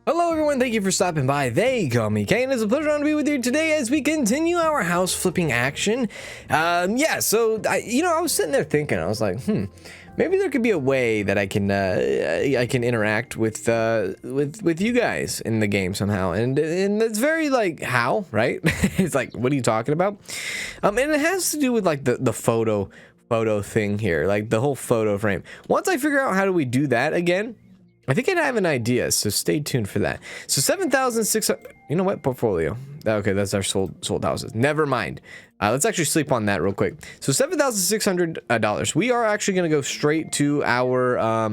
Hello everyone, thank you for stopping by. They call me Kane. It's a pleasure to be with you today as we continue our house flipping action. I was sitting there thinking, I was like, maybe there could be a way that I can interact with you guys in the game somehow. And it's very like, how, right? It's like, what are you talking about? And it has to do with like the photo thing here, like the whole photo frame. Once I figure out how do we do that again, I think I'd have an idea, so stay tuned for that. So 7,600, you know what, portfolio. Okay, that's our sold houses. Never mind. Let's actually sleep on that real quick. So $7,600. We are actually going to go straight to our,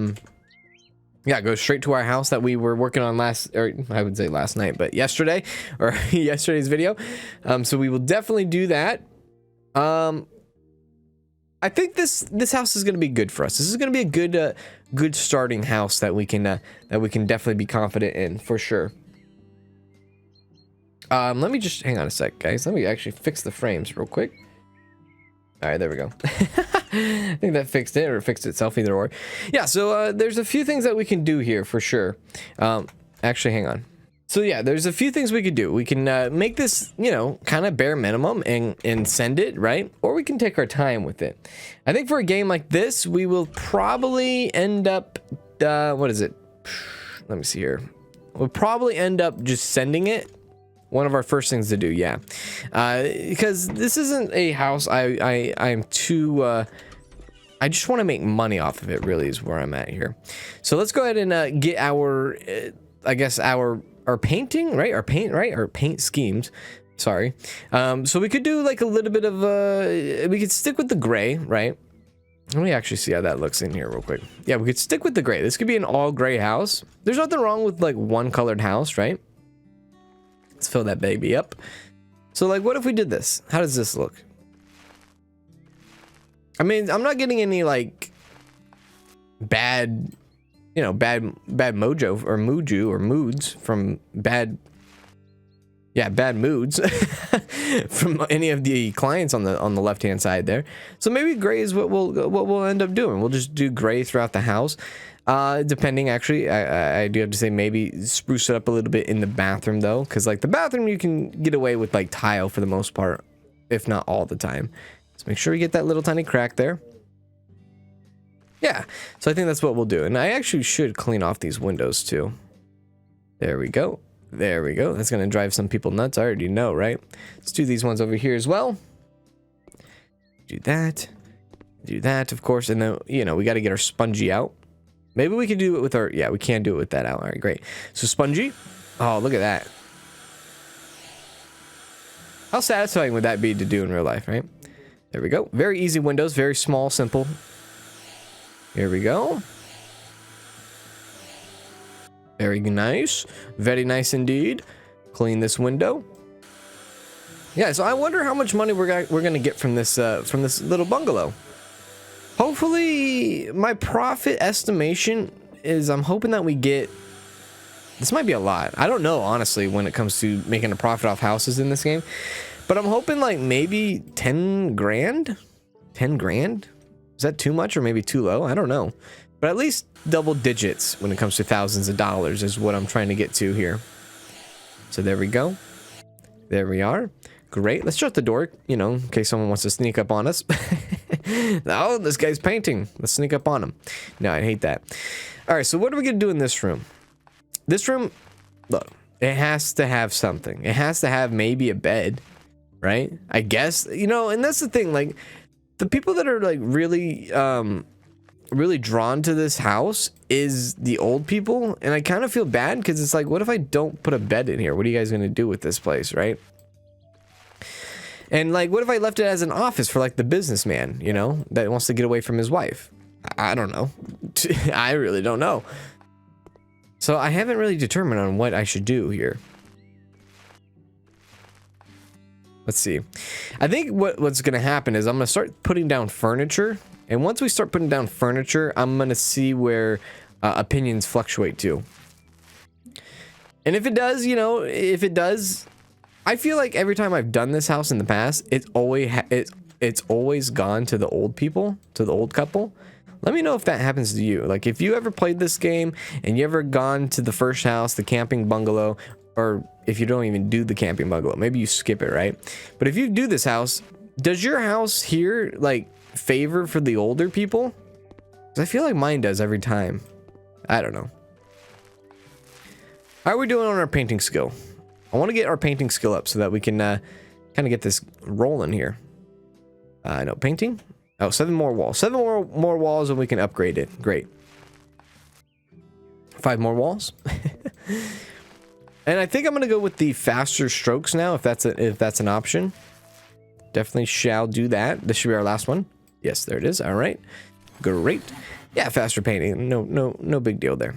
go straight to our house that we were working on last night, but yesterday, or yesterday's video. So we will definitely do that. I think this house is going to be good for us. This is going to be a good starting house that we can definitely be confident in for sure. Let me just hang on a sec, guys. Let me actually fix the frames real quick. All right, there we go. I think that fixed it, or it fixed itself, either or. Yeah, so there's a few things that we can do here for sure. Actually, hang on. So yeah, there's a few things we could do. We can make this, kind of bare minimum and send it, right? Or we can take our time with it. I think for a game like this, we will probably end up, what is it? Let me see here. We'll probably end up just sending it. One of our first things to do, yeah. Because this isn't a house I'm too... I just want to make money off of it, really, is where I'm at here. So let's go ahead and get our, our painting, right? Our paint schemes. Sorry. So we could do like a little bit of we could stick with the gray, right? Let me actually see how that looks in here real quick. Yeah, we could stick with the gray. This could be an all gray house. There's nothing wrong with like one colored house, right? Let's fill that baby up. So like, what if we did this? How does this look? I mean, I'm not getting any like bad mojo or moods from bad moods from any of the clients on the left hand side there. So maybe gray is what we'll end up doing. We'll just do gray throughout the house. Depending, actually, I do have to say maybe spruce it up a little bit in the bathroom though, because like the bathroom you can get away with like tile for the most part, if not all the time. Let's make sure we get that little tiny crack there. Yeah, so I think that's what we'll do. And I actually should clean off these windows too. There we go. There we go. That's going to drive some people nuts. I already know, right? Let's do these ones over here as well. Do that. Do that, of course. And then, we got to get our spongy out. Maybe we can do it with our... Yeah, we can do it with that out. All right, great. So spongy. Oh, look at that. How satisfying would that be to do in real life, right? There we go. Very easy windows. Very small, simple. Here we go. Very nice. Very nice indeed. Clean this window. Yeah, so I wonder how much money we're gonna get from this little bungalow. Hopefully, my profit estimation is I'm hoping that we get... This might be a lot. I don't know, honestly, when it comes to making a profit off houses in this game. But I'm hoping like maybe 10 grand? 10 grand? Is that too much or maybe too low? I don't know. But at least double digits when it comes to thousands of dollars is what I'm trying to get to here. So there we go. There we are. Great. Let's shut the door, in case someone wants to sneak up on us. Oh, this guy's painting. Let's sneak up on him. No, I hate that. All right, so what are we going to do in this room? This room, look, it has to have something. It has to have maybe a bed, right? I guess, and that's the thing, like, the people that are like really drawn to this house is the old people, and I kind of feel bad because it's like, what if I don't put a bed in here? What are you guys going to do with this place, right? And like, what if I left it as an office for like the businessman, that wants to get away from his wife? I don't know. I really don't know. So I haven't really determined on what I should do here. Let's see. I think what's going to happen is I'm going to start putting down furniture. And once we start putting down furniture, I'm going to see where opinions fluctuate to. And if it does, I feel like every time I've done this house in the past, it's always gone to the old people, to the old couple. Let me know if that happens to you. Like, if you ever played this game and you ever gone to the first house, the camping bungalow, or if you don't even do the camping bungalow, maybe you skip it, right? But if you do this house, does your house here, like, favor for the older people? Because I feel like mine does every time. I don't know. How are we doing on our painting skill? I want to get our painting skill up so that we can kind of get this rolling here. No, painting? Oh, 7 more walls. 7 more walls and we can upgrade it. Great. 5 more walls. And I think I'm going to go with the faster strokes now, if that's an option. Definitely shall do that. This should be our last one. Yes, there it is. All right. Great. Yeah, faster painting. No big deal there.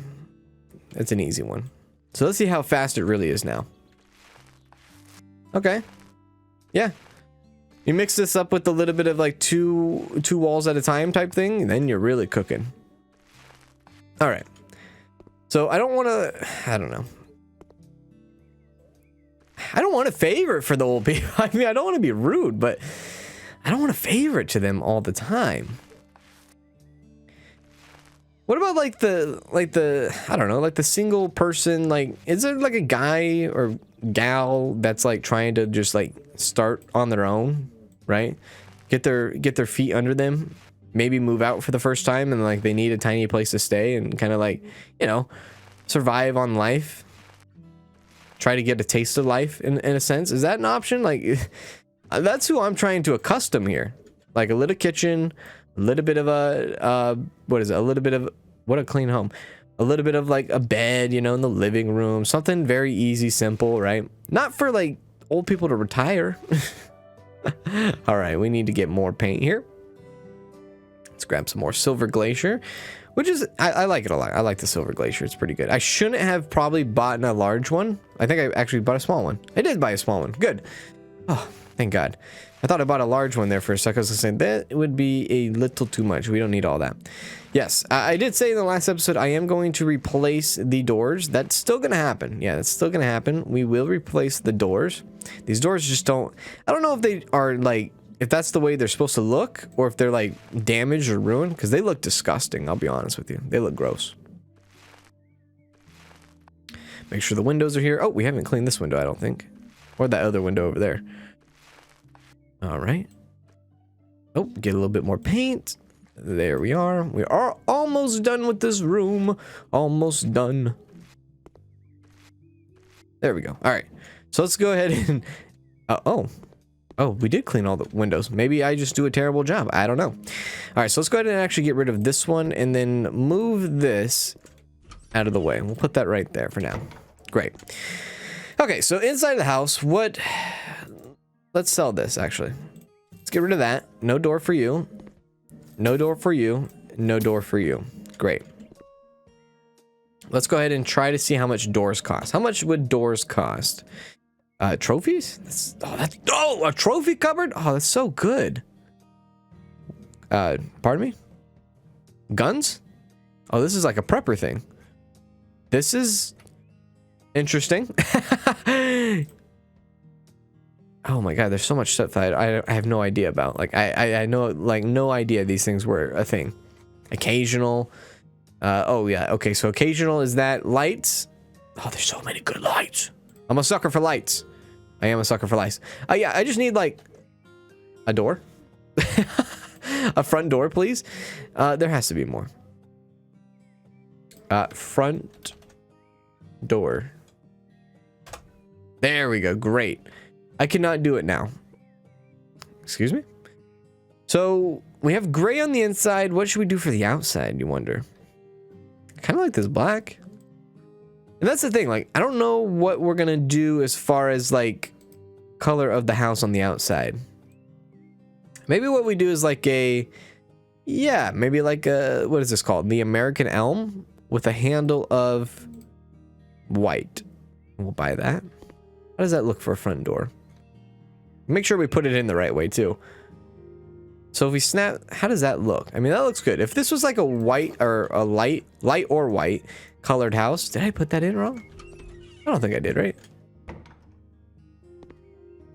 It's an easy one. So let's see how fast it really is now. Okay. Yeah. You mix this up with a little bit of like two walls at a time type thing, and then you're really cooking. All right. So I don't want to, I don't know. I don't want to favor it for the old people. I mean, I don't want to be rude, but I don't want to favor it to them all the time. What about like the I don't know, like the single person, like, is there like a guy or gal that's like trying to just like start on their own, right? Get their feet under them, maybe move out for the first time, and like they need a tiny place to stay and kind of like, you know, survive on life. Try to get a taste of life in a sense. Is that an option? Like, that's who I'm trying to accustom here. Like a little kitchen, a little bit of a what is it? A little bit of, what a clean home. A little bit of like a bed, you know, in the living room. Something very easy, simple, right? Not for like old people to retire. All right, we need to get more paint here. Let's grab some more silver glacier, which is, I like it a lot. I like the silver glacier. It's pretty good. I shouldn't have probably bought a large one. I think I actually bought a small one. I did buy a small one. Good. Oh, thank God. I thought I bought a large one there for a second. I was saying that would be a little too much. We don't need all that. Yes, I did say in the last episode I am going to replace the doors. That's still going to happen. Yeah, that's still going to happen. We will replace the doors. These doors just don't... I don't know if they are like... if that's the way they're supposed to look, or if they're like damaged or ruined, because they look disgusting. I'll be honest with you. They look gross. Make sure the windows are here. Oh, we haven't cleaned this window, I don't think. Or that other window over there. All right. Oh, get a little bit more paint. There we are. We are almost done with this room. Almost done. There we go. All right. So let's go ahead and... Oh, we did clean all the windows. Maybe I just do a terrible job. I don't know. All right, so let's go ahead and actually get rid of this one and then move this out of the way. We'll put that right there for now. Great. Okay, so inside the house, what... Let's sell this, actually. Let's get rid of that. No door for you. No door for you. No door for you. Great. Let's go ahead and try to see how much doors cost. How much would doors cost? Trophies? Oh, a trophy cupboard? Oh, that's so good. Pardon me? Guns? Oh, this is like a prepper thing. This is interesting. Oh my God, there's so much stuff that I have no idea about. Like, I know, like, no idea these things were a thing. Occasional. Oh yeah, okay, so occasional is that lights? Oh, there's so many good lights. I'm a sucker for lights. I am a sucker for lights. Yeah, I just need like a door. A front door, please. There has to be more. Front door. There we go. Great. I cannot do it now. Excuse me? So we have gray on the inside. What should we do for the outside, you wonder? Kind of like this black. And that's the thing, like, I don't know what we're gonna do as far as like color of the house on the outside. Maybe what we do is like a, yeah, maybe like a, what is this called? The American elm with a handle of white. We'll buy that. How does that look for a front door? Make sure we put it in the right way too. So if we snap, how does that look? I mean, that looks good. If this was like a white or a light or white colored house, did I put that in wrong? I don't think I did, right?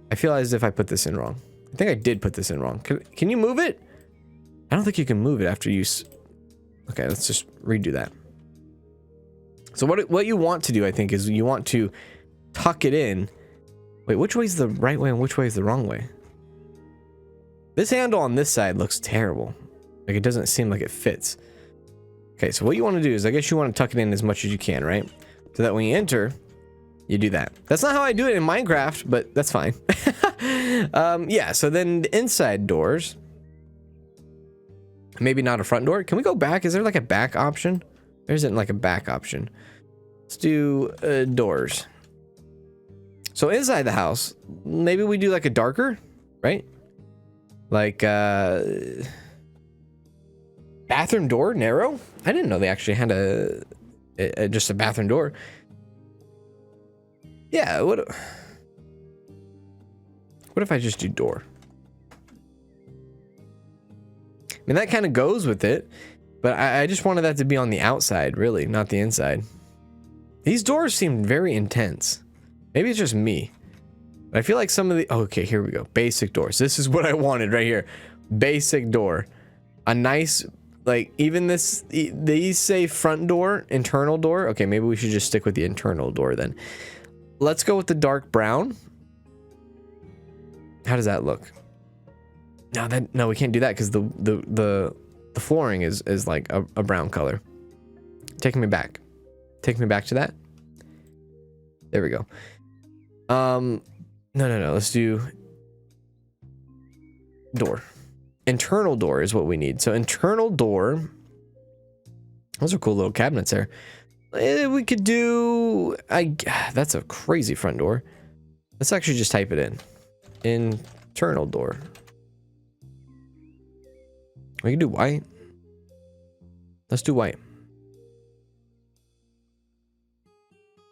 I feel as if I put this in wrong. I think I did put this in wrong. Can you move it? I don't think you can move it after you Okay, let's just redo that. So what you want to do, I think, is you want to tuck it in. Wait, which way is the right way and which way is the wrong way? This handle on this side looks terrible. Like, it doesn't seem like it fits. Okay, so what you want to do is, I guess you want to tuck it in as much as you can, right? So that when you enter, you do that. That's not how I do it in Minecraft, but that's fine. Yeah, so then the inside doors. Maybe not a front door. Can we go back? Is there like a back option? There isn't like a back option. Let's do doors. So inside the house, maybe we do like a darker, right? Like bathroom door, narrow. I didn't know they actually had just a bathroom door. Yeah, what if I just do door? I mean, that kind of goes with it, but I just wanted that to be on the outside, really, not the inside. These doors seem very intense. Maybe it's just me. But I feel like some of the... Oh, okay, here we go. Basic doors. This is what I wanted right here. Basic door. A nice... Like, even this... These say front door, internal door. Okay, maybe we should just stick with the internal door then. Let's go with the dark brown. How does that look? No, we can't do that because the flooring is like a brown color. Taking me back. Take me back to that. There we go. No. Let's do door. Internal door is what we need. So internal door. Those are cool little cabinets there. We could do... That's a crazy front door. Let's actually just type it in. Internal door. We can do white. Let's do white.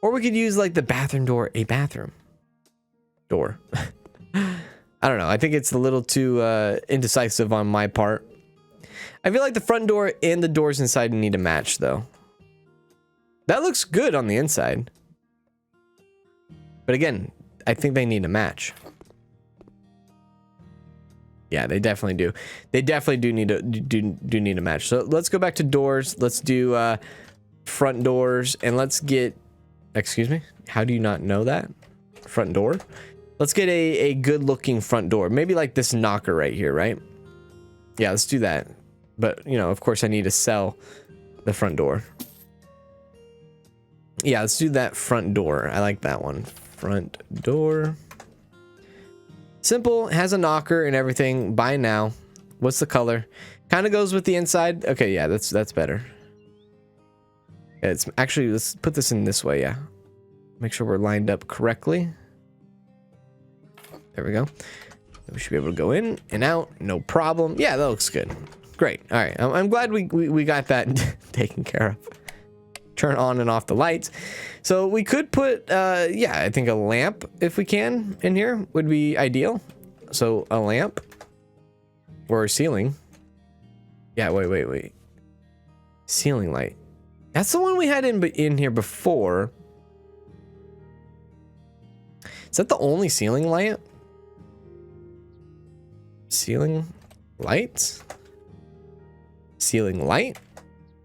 Or we could use like the bathroom door, a bathroom door. I don't know. I think it's a little too indecisive on my part. I feel like the front door and the doors inside need to match though. That looks good on the inside. But again, I think they need to match. Yeah, they definitely do. They definitely do need to do need to match. So let's go back to doors. Let's do front doors and let's get... Excuse me? How do you not know that? Front door? Let's get a good looking front door. Maybe like this knocker right here, right? Yeah, let's do that. But, you know, of course I need to sell the front door. Yeah, let's do that front door. I like that one. Front door. Simple, has a knocker and everything. Buy now. What's the color? Kind of goes with the inside. Okay, yeah, that's better. Yeah, it's actually, let's put this in this way, yeah. Make sure we're lined up correctly. There we go. We should be able to go in and out, no problem. Yeah, that looks good. Great. All right, I'm glad we got that taken care of. Turn on and off the lights. So we could put, yeah, I think a lamp, if we can, in here would be ideal. So a lamp or a ceiling. Yeah, wait. Ceiling light. That's the one we had in here before. Is that the only ceiling light? Ceiling light? Ceiling light?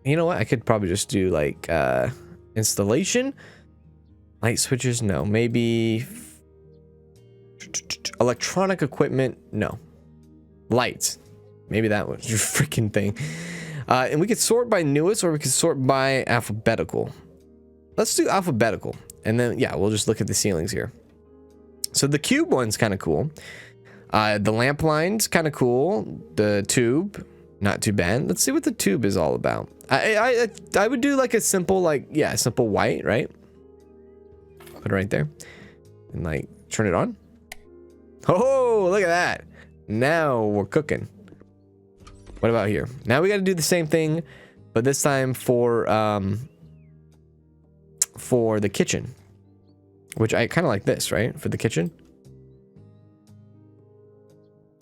You know what? I could probably just do like installation. Light switches? No. Maybe electronic equipment? No. Lights. Maybe that was your freaking thing. And we could sort by newest or we could sort by alphabetical. Let's do alphabetical. And then, yeah, we'll just look at the ceilings here. So the cube one's kind of cool. The lamp line's kind of cool. The tube, not too bad. Let's see what the tube is all about. I would do like a simple, like, yeah, simple white, right? Put it right there. And like, turn it on. Oh, look at that. Now we're cooking. What about here? Now we got to do the same thing, but this time for the kitchen, which I kind of like this, right? For the kitchen.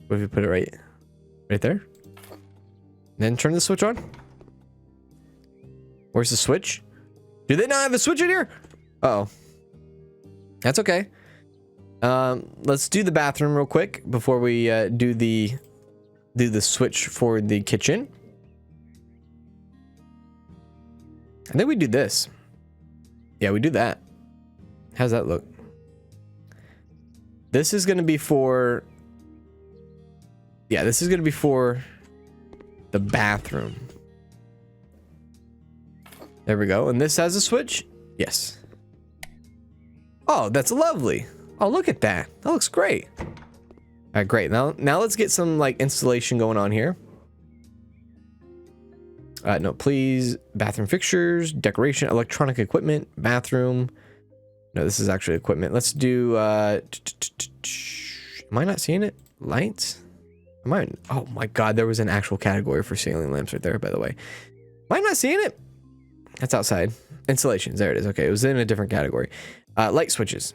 What if you put it right there? Then turn the switch on. Where's the switch? Do they not have a switch in here? Uh-oh. That's okay. Let's do the bathroom real quick before we do the switch for the kitchen. I think we do this. Yeah, we do that. How's that look? This is going to be for... Yeah, this is going to be for the bathroom. There we go. And this has a switch? Yes. Oh, that's lovely. Oh, look at that. That looks great. All right, great. Now let's get some like installation going on here. No, please. Bathroom fixtures, decoration, electronic equipment, bathroom. No, this is actually equipment. Let's do, am I not seeing it? Lights? Am I? Oh my God, there was an actual category for ceiling lamps right there, by the way. Am I not seeing it? That's outside. Installations, there it is. Okay, it was in a different category. Light switches.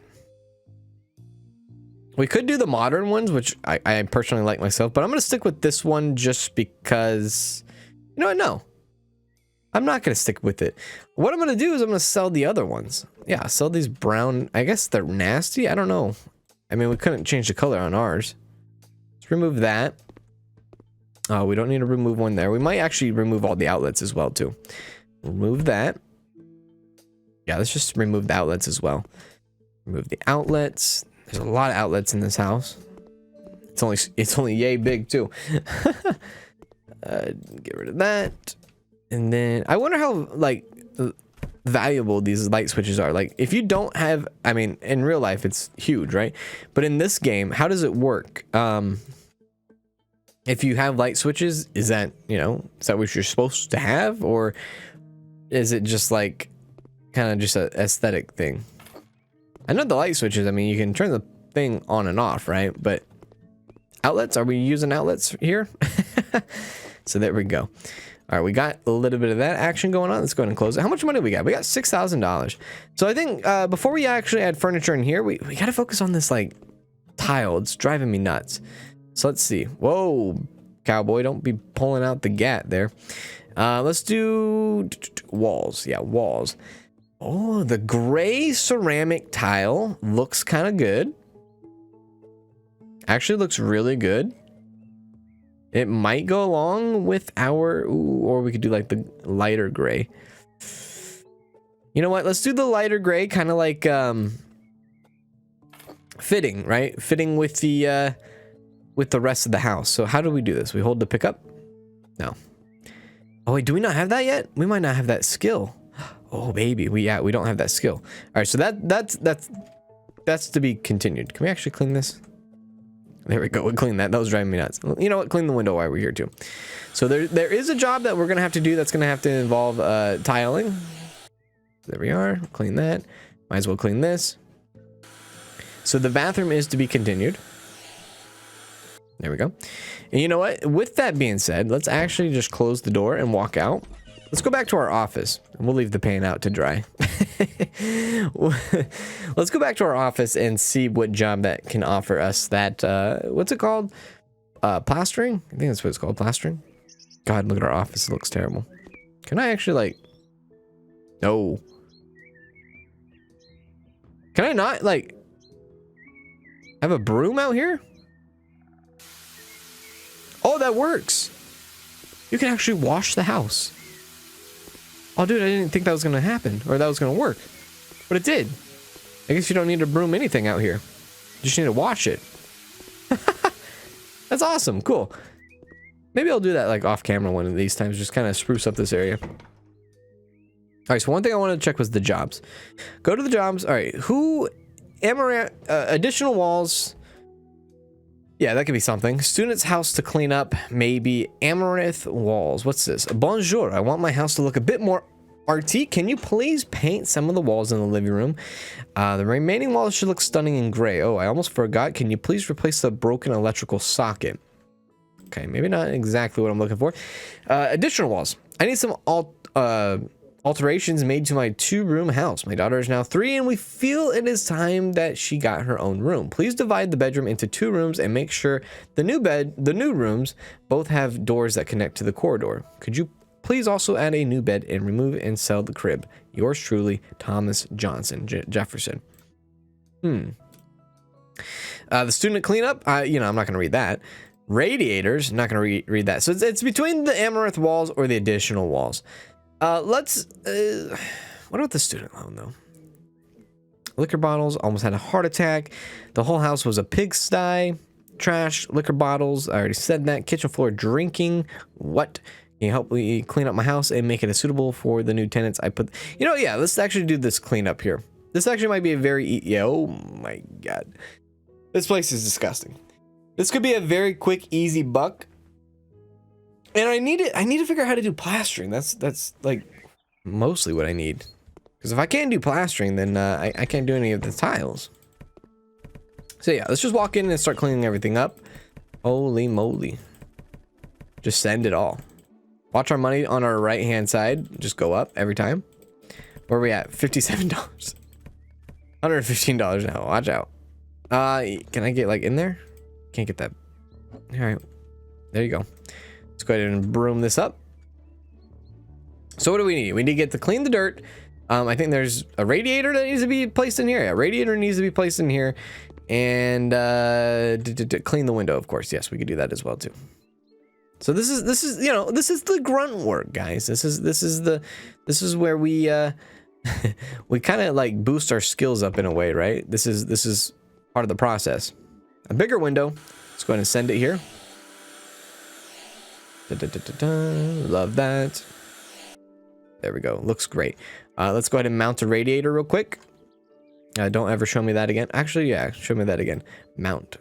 We could do the modern ones, which I personally like myself, but I'm going to stick with this one just because, you know what, no. I'm not going to stick with it. What I'm going to do is I'm going to sell the other ones. Yeah, sell these brown. I guess they're nasty. I don't know. I mean, we couldn't change the color on ours. Let's remove that. Oh, we don't need to remove one there. We might actually remove all the outlets as well, too. Remove that. Yeah, let's just remove the outlets as well. Remove the outlets. There's a lot of outlets in this house. It's only yay big, too. Get rid of that. And then I wonder how like valuable these light switches are. Like if you don't have, I mean, in real life it's huge, right? But in this game, how does it work? If you have light switches, is that, you know, is that what you're supposed to have, or is it just like kind of just an aesthetic thing? I know the light switches, I mean, you can turn the thing on and off, right? But outlets, are we using outlets here? So there we go. All right, we got a little bit of that action going on. Let's go ahead and close it. How much money we got? We got $6,000. So I think before we actually add furniture in here, we got to focus on this like tile. It's driving me nuts. So let's see. Whoa, cowboy, don't be pulling out the gat there. Let's do walls. Yeah, walls. Oh, the gray ceramic tile looks kind of good. Actually looks really good. It might go along with our, ooh, or we could do like the lighter gray. You know what? Let's do the lighter gray, kind of like fitting, right? Fitting with the rest of the house. So how do we do this? We hold the pickup? No. Oh wait, do we not have that yet? We might not have that skill. Oh baby, we don't have that skill. All right, so that's to be continued. Can we actually clean this? There we go. We clean that. That was driving me nuts. You know what? Clean the window while we're here too. So there is a job that we're gonna have to do that's gonna have to involve tiling. There we are. Clean that. Might as well clean this. So the bathroom is to be continued. There we go. And you know what? With that being said, let's actually just close the door and walk out. Let's go back to our office. And we'll leave the paint out to dry. Let's go back to our office and see what job that can offer us that, what's it called? Plastering? I think that's what it's called, plastering. God, look at our office. It looks terrible. Can I actually, like... No. Can I not, like... have a broom out here? Oh, that works. You can actually wash the house. Oh, dude, I didn't think that was going to happen, or that was going to work. But it did. I guess you don't need to broom anything out here. You just need to wash it. That's awesome. Cool. Maybe I'll do that like off camera one of these times. Just kind of spruce up this area. All right, so one thing I wanted to check was the jobs. Go to the jobs. All right, who... Amaranth... additional walls... Yeah, that could be something. Student's house to clean up, maybe. Amaranth walls. What's this? Bonjour. I want my house to look a bit more arty. Can you please paint some of the walls in the living room? The remaining walls should look stunning in gray. Oh, I almost forgot. Can you please replace the broken electrical socket? Okay, maybe not exactly what I'm looking for. Additional walls. I need some alterations made to my 2-room house. My daughter is now 3 and we feel it is time that she got her own room. Please divide the bedroom into 2 rooms and make sure the new rooms both have doors that connect to the corridor. Could you please also add a new bed and remove and sell the crib? Yours truly, Thomas Johnson Jefferson. The student cleanup, you know, I'm not going to read that. Radiators, not going to read that. So it's between the Amaranth walls or the additional walls. Let's what about the student loan though? Liquor bottles, almost had a heart attack. The whole house was a pigsty. Trash, liquor bottles, I already said that. Kitchen floor drinking. What? Can you help me clean up my house and make it suitable for the new tenants? I put, you know, yeah, let's actually do this cleanup here. This actually might be a very, yeah, oh my God. This place is disgusting. This could be a very quick, easy buck. And I need to figure out how to do plastering. That's like mostly what I need. Because if I can't do plastering, then I can't do any of the tiles. So yeah, let's just walk in and start cleaning everything up. Holy moly. Just send it all. Watch our money on our right hand side just go up every time. Where are we at? $57. $115 now. Watch out. Can I get like in there? Can't get that. All right. There you go. Let's go ahead and broom this up. So what do we need? We need to get to clean the dirt. I think there's a radiator that needs to be placed in here. Yeah, radiator needs to be placed in here. And clean the window, of course. Yes, we could do that as well too. So this is you know, this is the grunt work, guys. This is where we we kind of like boost our skills up in a way, right? This is part of the process. A bigger window. Let's go ahead and send it here. Love that. There we go. Looks great. Let's go ahead and mount a radiator real quick. Don't ever show me that again. Actually, yeah, show me that again. Mount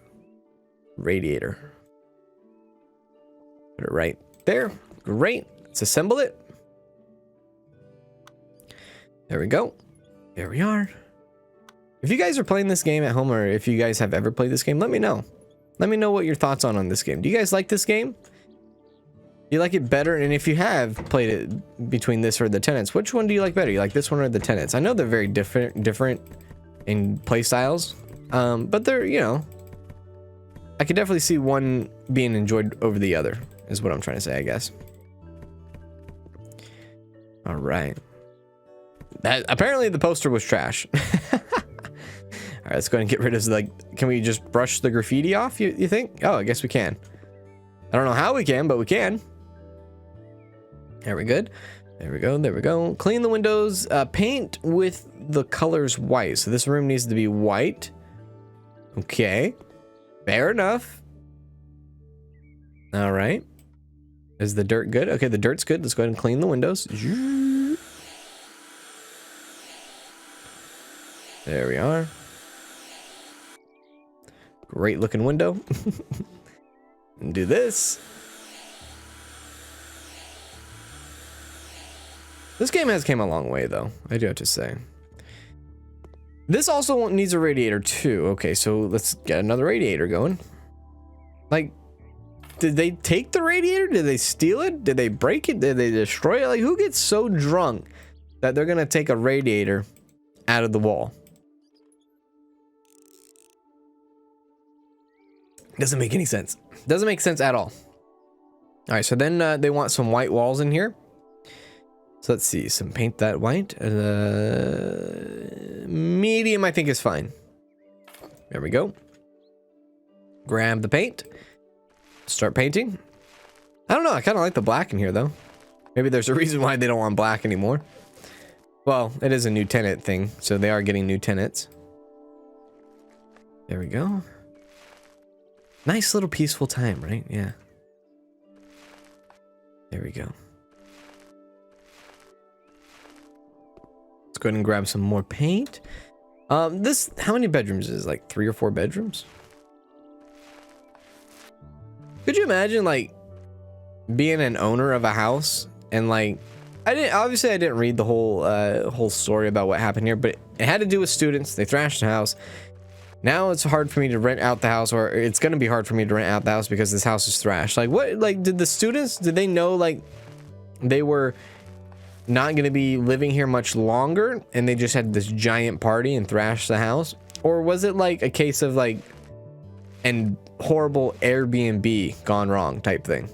radiator. Put it right there. Great. Let's assemble it. There we go. There we are. If you guys are playing this game at home, or if you guys have ever played this game, let me know. Let me know what your thoughts on this game. Do you guys like this game? You like it better? And if you have played it between this or the tenants, which one do you like better? You like this one or the tenants? I know they're very different in play styles, but they're, you know, I could definitely see one being enjoyed over the other is what I'm trying to say, I guess. All right. That apparently the poster was trash. All right, let's go ahead and get rid of, like, can we just brush the graffiti off, you think? Oh, I guess we can. I don't know how we can, but we can. There we good. There we go. There we go. Clean the windows. Paint with the colors white. So this room needs to be white. Okay. Fair enough. All right. Is the dirt good? Okay, the dirt's good. Let's go ahead and clean the windows. There we are. Great looking window. And do this. This game has came a long way, though. I do have to say. This also needs a radiator, too. Okay, so let's get another radiator going. Like, did they take the radiator? Did they steal it? Did they break it? Did they destroy it? Like, who gets so drunk that they're going to take a radiator out of the wall? Doesn't make any sense. Doesn't make sense at all. All right, so then they want some white walls in here. So let's see, some paint that white. Medium, I think, is fine. There we go. Grab the paint. Start painting. I don't know, I kind of like the black in here, though. Maybe there's a reason why they don't want black anymore. Well, it is a new tenant thing, so they are getting new tenants. There we go. Nice little peaceful time, right? Yeah. There we go. Let's go ahead and grab some more paint. How many bedrooms is it? Like 3 or 4 bedrooms? Could you imagine, like, being an owner of a house and, like, I didn't read the whole story about what happened here, but it had to do with students. They thrashed the house. Now it's hard for me to rent out the house, or it's going to be hard for me to rent out the house because this house is thrashed. Like, what, like, did the students, did they know, like, they were not going to be living here much longer and they just had this giant party and thrashed the house? Or was it like a case of like an horrible Airbnb gone wrong type thing?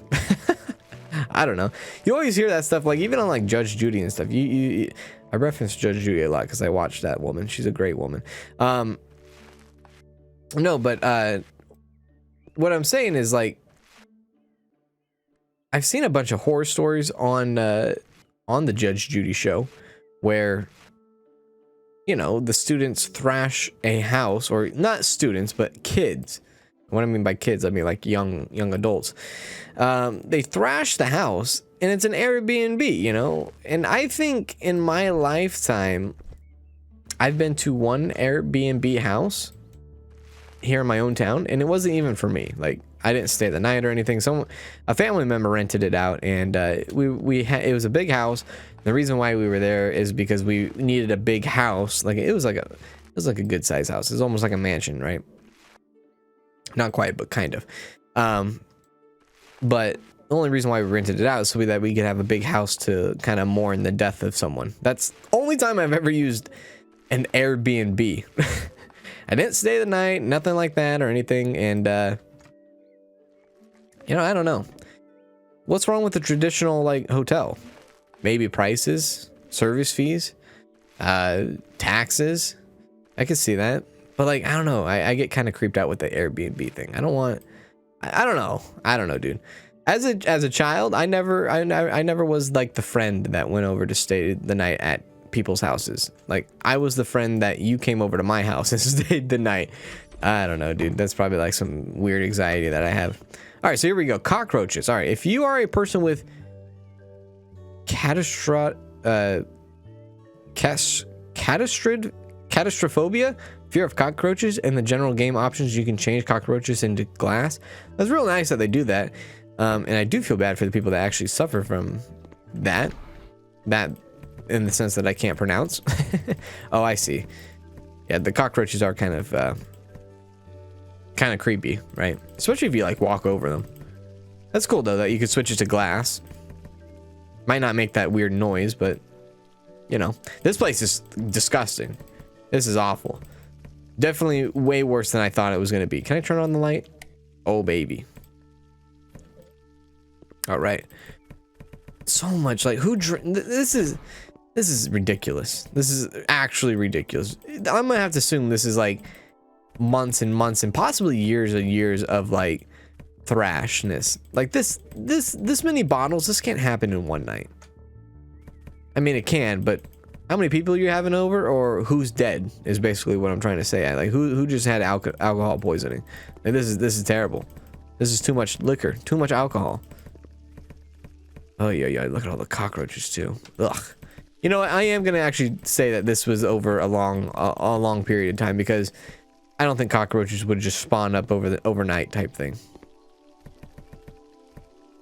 I don't know. You always hear that stuff, like even on like Judge Judy and stuff. I reference Judge Judy a lot because I watched that woman. She's a great woman. No, but what I'm saying is, like, I've seen a bunch of horror stories on on the Judge Judy show, where, you know, the students thrash a house, or not students, but kids. What I mean by kids, I mean like young adults. They thrash the house, and it's an Airbnb, you know? And I think in my lifetime, I've been to one Airbnb house here in my own town, and it wasn't even for me. Like, I didn't stay the night or anything. A family member rented it out, and it was a big house. The reason why we were there is because we needed a big house. Like, it was like a good size house. It was almost like a mansion, right? Not quite, but kind of. But the only reason why we rented it out is so that we could have a big house to kind of mourn the death of someone. That's the only time I've ever used an Airbnb. I didn't stay the night, nothing like that or anything. And, you know, I don't know. What's wrong with the traditional, like, hotel? Maybe prices, service fees, taxes. I could see that. But, like, I don't know. I get kind of creeped out with the Airbnb thing. I don't know, dude. As a child, I never was like the friend that went over to stay the night at people's houses. Like, I was the friend that you came over to my house and stayed the night. I don't know, dude. That's probably like some weird anxiety that I have. All right, so here we go. Cockroaches. All right, if you are a person with catastrophobia, fear of cockroaches, and the general game options, you can change cockroaches into glass. That's real nice that they do that. And I do feel bad for the people that actually suffer from that in the sense that I can't pronounce. Oh, I see. Yeah, the cockroaches are kind of creepy, right? Especially if you like walk over them. That's cool though that you could switch it to glass. Might not make that weird noise, but you know, this place is disgusting. This is awful. Definitely way worse than I thought it was going to be. Can I turn on the light? Oh, baby. All right. So much like this is ridiculous. This is actually ridiculous. I'm going to have to assume this is like months and months and possibly years and years of like thrashness. Like this many bottles, this can't happen in one night. I mean, it can, but how many people are you having over, or who's dead is basically what I'm trying to say. Like who just had alcohol poisoning? Like, this is terrible. This is too much liquor, too much alcohol. Oh yeah, look at all the cockroaches too. Ugh. You know what? I am gonna actually say that this was over a long period of time, because I don't think cockroaches would just spawn up over the overnight type thing.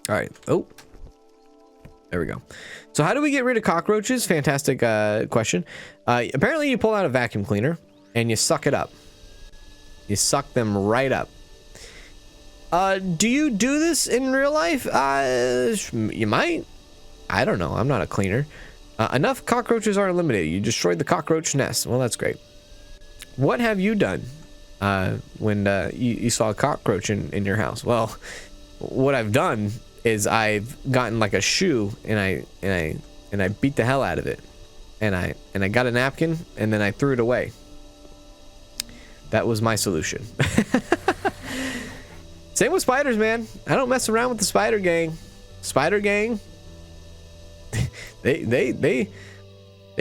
All right. Oh, there we go. So how do we get rid of cockroaches? Fantastic question. Apparently you pull out a vacuum cleaner and you suck it up. You suck them right up. Do you do this in real life? You might. I don't know. I'm not a cleaner. Enough cockroaches are eliminated. You destroyed the cockroach nest. Well, that's great. What have you done when you saw a cockroach in your house? Well, what I've done is I've gotten like a shoe and I beat the hell out of it, and I got a napkin and then I threw it away. That was my solution. Same with spiders, man. I don't mess around with the spider gang. Spider gang. They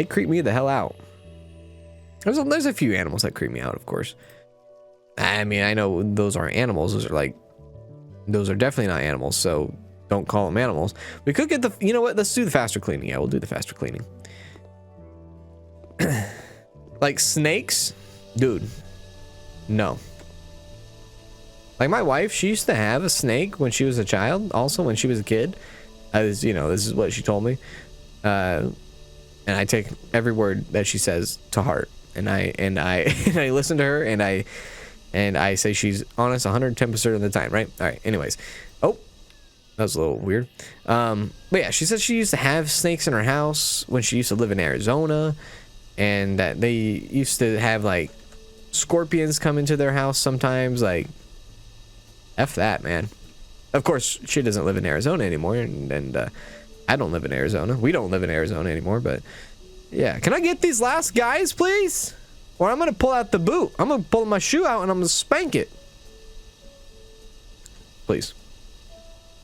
creep me the hell out. There's a few animals that creep me out, of course. I mean, I know those aren't animals. Those are definitely not animals. So don't call them animals. We could get you know what? Let's do the faster cleaning. Yeah, we'll do the faster cleaning. Like snakes, dude. No. Like my wife, she used to have a snake when she was a child. Also, when she was a kid, this is what she told me. And I take every word that she says to heart. And I I listen to her, and I say she's honest 110% of the time, right? All right. Anyways, oh, that was a little weird. But yeah, she said she used to have snakes in her house when she used to live in Arizona, and that they used to have like scorpions come into their house sometimes. Like, F that, man. Of course, she doesn't live in Arizona anymore, and I don't live in Arizona. We don't live in Arizona anymore, but yeah. Can I get these last guys, please? Or I'm going to pull out the boot. I'm going to pull my shoe out and I'm going to spank it. Please.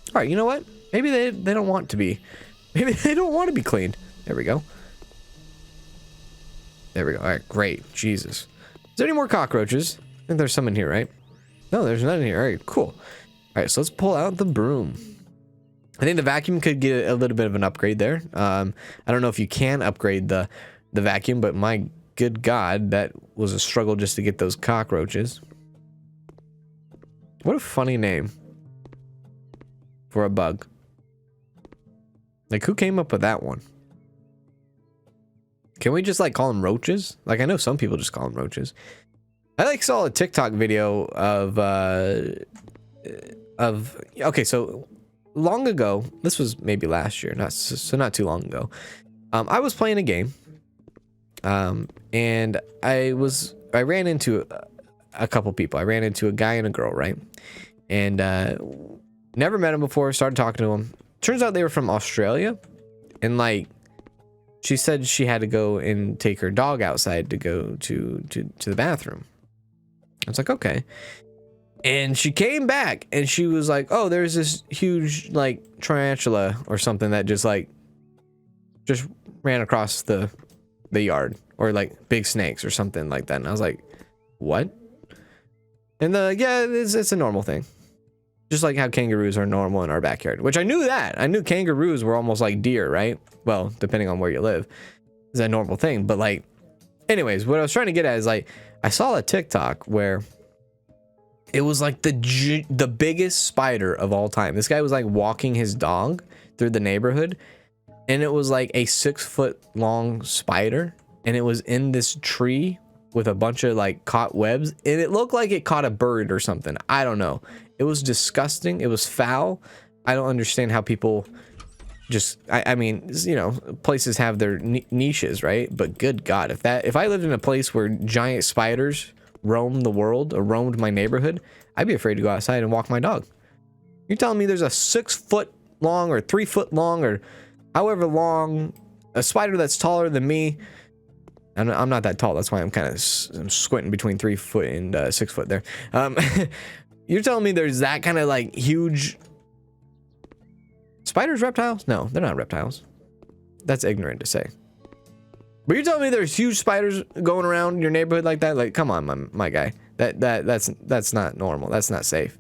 All right, you know what? Maybe they don't want to be Maybe they don't want to be cleaned. There we go. There we go. All right, great. Jesus. Is there any more cockroaches? I think there's some in here, right? No, there's none in here. All right, cool. All right, so let's pull out the broom. I think the vacuum could get a little bit of an upgrade there. I don't know if you can upgrade the vacuum, but my good God, that was a struggle just to get those cockroaches. What a funny name for a bug. Like, who came up with that one? Can we just, like, call them roaches? Like, I know some people just call them roaches. I, like, saw a TikTok video of okay, so long ago, this was maybe last year, not too long ago. I was playing a game, and I ran into a couple people. I ran into a guy and a girl, right? And never met him before, started talking to him. Turns out they were from Australia, and like she said she had to go and take her dog outside to go to the bathroom. I was like, okay. And she came back and she was like, oh, there's this huge like tarantula or something that just ran across the yard, or like big snakes or something like that. And I was like, what? And yeah, it's a normal thing. Just like how kangaroos are normal in our backyard, which I knew that. I knew kangaroos were almost like deer, right? Well, depending on where you live, is a normal thing. But like, anyways, what I was trying to get at is like, I saw a TikTok where it was like the biggest spider of all time. This guy was like walking his dog through the neighborhood, and it was like a 6-foot long spider, and it was in this tree with a bunch of like caught webs, and it looked like it caught a bird or something. I don't know. It was disgusting. It was foul. I don't understand how people just, I mean, you know, places have their niches, right? But good God, if I lived in a place where giant spiders roamed the world or roamed my neighborhood, I'd be afraid to go outside and walk my dog. You're telling me there's a 6-foot long or 3-foot long or however long, a spider that's taller than me. I'm not that tall. That's why I'm kind of squinting between 3 foot and 6 foot there. You're telling me there's that kind of like huge spiders, reptiles? No, they're not reptiles. That's ignorant to say. But you're telling me there's huge spiders going around your neighborhood like that? Like, come on, my guy. That's not normal. That's not safe.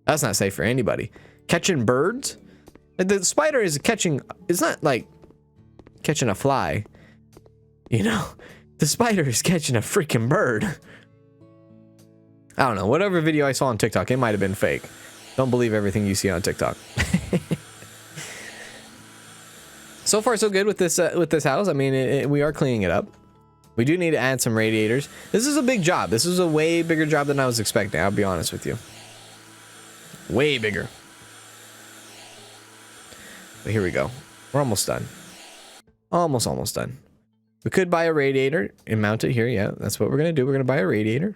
That's not safe for anybody. Catching birds? The spider is catching. It's not like catching a fly. You know, the spider is catching a freaking bird. I don't know. Whatever video I saw on TikTok, it might have been fake. Don't believe everything you see on TikTok. So far, so good with this house. I mean, we are cleaning it up. We do need to add some radiators. This is a big job. This is a way bigger job than I was expecting. I'll be honest with you. Way bigger. But here we go. We're almost done. Almost done. We could buy a radiator and mount it here. Yeah, that's what we're going to do. We're going to buy a radiator.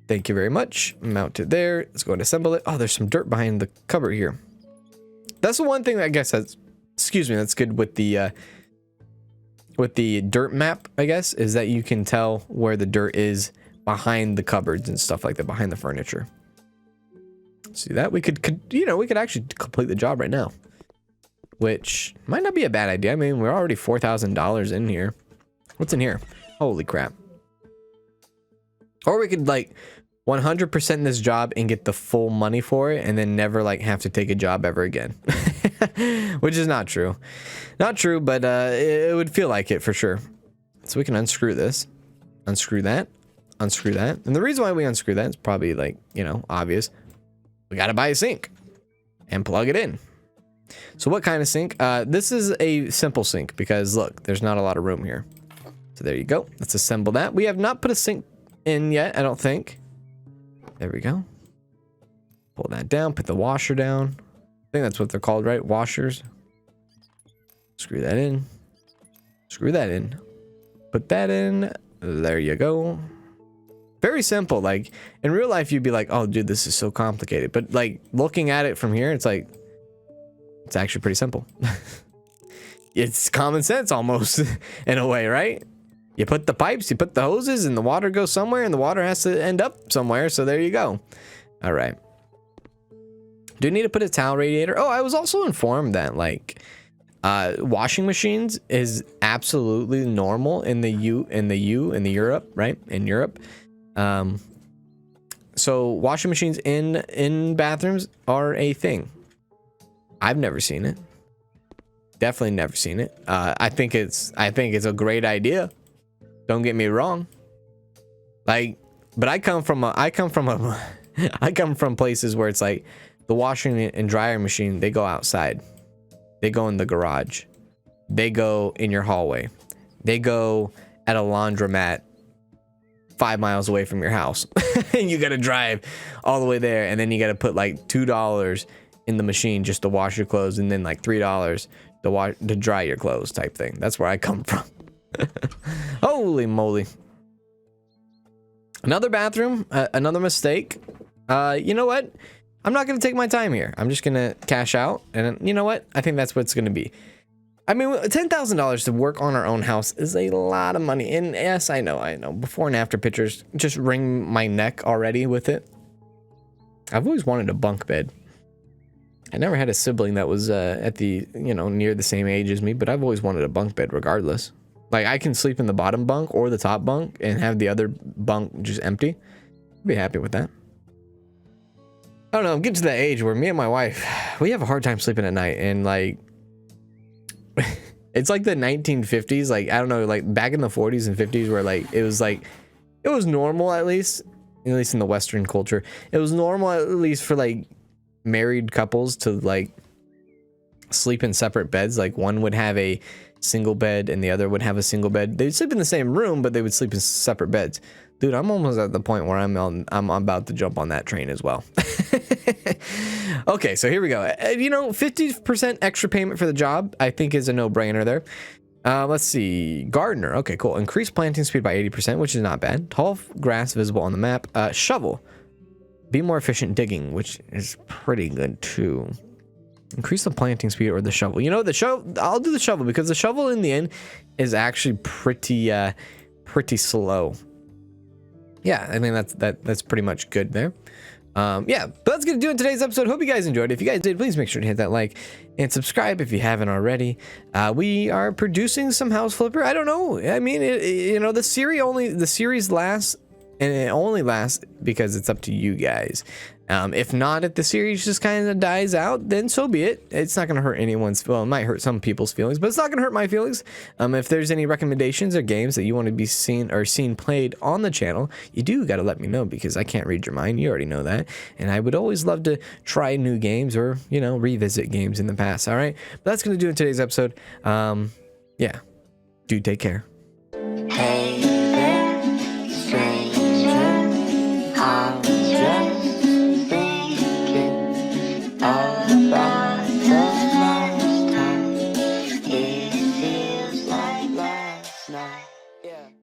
Thank you very much. Mount it there. Let's go and assemble it. Oh, there's some dirt behind the cupboard here. That's the one thing I guess that's, excuse me, that's good with the dirt map, I guess, is that you can tell where the dirt is behind the cupboards and stuff like that, behind the furniture. See that? We could you know, we could actually complete the job right now. Which might not be a bad idea. I mean, we're already $4,000 in here. What's in here? Holy crap. Or we could like 100% this job and get the full money for it and then never like have to take a job ever again. Which is not true. Not true, but it would feel like it for sure. So we can unscrew this. Unscrew that. Unscrew that. And the reason why we unscrew that is probably like, you know, obvious. We got to buy a sink and plug it in. So what kind of sink? This is a simple sink because look, there's not a lot of room here. So there you go. Let's assemble that. We have not put a sink in yet, I don't think. There we go. Pull that down, put the washer down. I think that's what they're called, right? Washers. Screw that in. Screw that in. Put that in. There you go. Very simple. Like in real life, you'd be like, oh dude, this is so complicated. But like looking at it from here, it's like, it's actually pretty simple. It's common sense almost in a way, right? You put the pipes, you put the hoses, and the water goes somewhere, and the water has to end up somewhere. So there you go. All right. Do you need to put a towel radiator? Oh, I was also informed that like washing machines is absolutely normal in the Europe, right? In Europe. So washing machines in bathrooms are a thing. I've never seen it. Definitely never seen it. I think it's a great idea. Don't get me wrong. Like, but I come from places where it's like the washing and dryer machine, they go outside. They go in the garage. They go in your hallway. They go at a laundromat 5 miles away from your house. And you got to drive all the way there. And then you got to put like $2 in the machine just to wash your clothes. And then like $3 to dry your clothes type thing. That's where I come from. Holy moly. Another bathroom, another mistake. You know what? I'm not going to take my time here. I'm just going to cash out. And you know what? I think that's what it's going to be. I mean, $10,000 to work on our own house is a lot of money. And yes, I know. Before and after pictures just wring my neck already with it. I've always wanted a bunk bed. I never had a sibling that was at the, near the same age as me, but I've always wanted a bunk bed regardless. Like, I can sleep in the bottom bunk or the top bunk and have the other bunk just empty. I'd be happy with that. I don't know, I'm getting to that age where me and my wife, we have a hard time sleeping at night. And like, it's like the 1950s. Like, I don't know, like back in the 40s and 50s where like, it was normal at least in the Western culture. It was normal at least for like married couples to like sleep in separate beds. Like one would have a single bed and the other would have a single bed. They'd sleep in the same room, but they would sleep in separate beds. Dude, I'm almost at the point where I'm about to jump on that train as well. Okay, so here we go. 50% extra payment for the job, I think is a no-brainer there. Let's see. Gardener. Okay, cool. Increase planting speed by 80%, which is not bad. Tall grass visible on the map. Shovel. Be more efficient digging, which is pretty good too. Increase the planting speed or the shovel. The shovel. I'll do the shovel because the shovel in the end is actually pretty slow. Yeah, I mean that's pretty much good there. Yeah, but that's gonna do it in today's episode. Hope you guys enjoyed. If you guys did, please make sure to hit that like and subscribe if you haven't already. We are producing some house flipper. I don't know. I mean, the series lasts, and it only lasts because it's up to you guys. If not, if the series just kind of dies out, then so be it. It's not going to hurt anyone's, well, it might hurt some people's feelings, but it's not going to hurt my feelings. If there's any recommendations or games that you want to be seen played on the channel, you do got to let me know because I can't read your mind. You already know that. And I would always love to try new games or, revisit games in the past. All right. But that's going to do it in today's episode. Yeah. Dude, take care. Hey.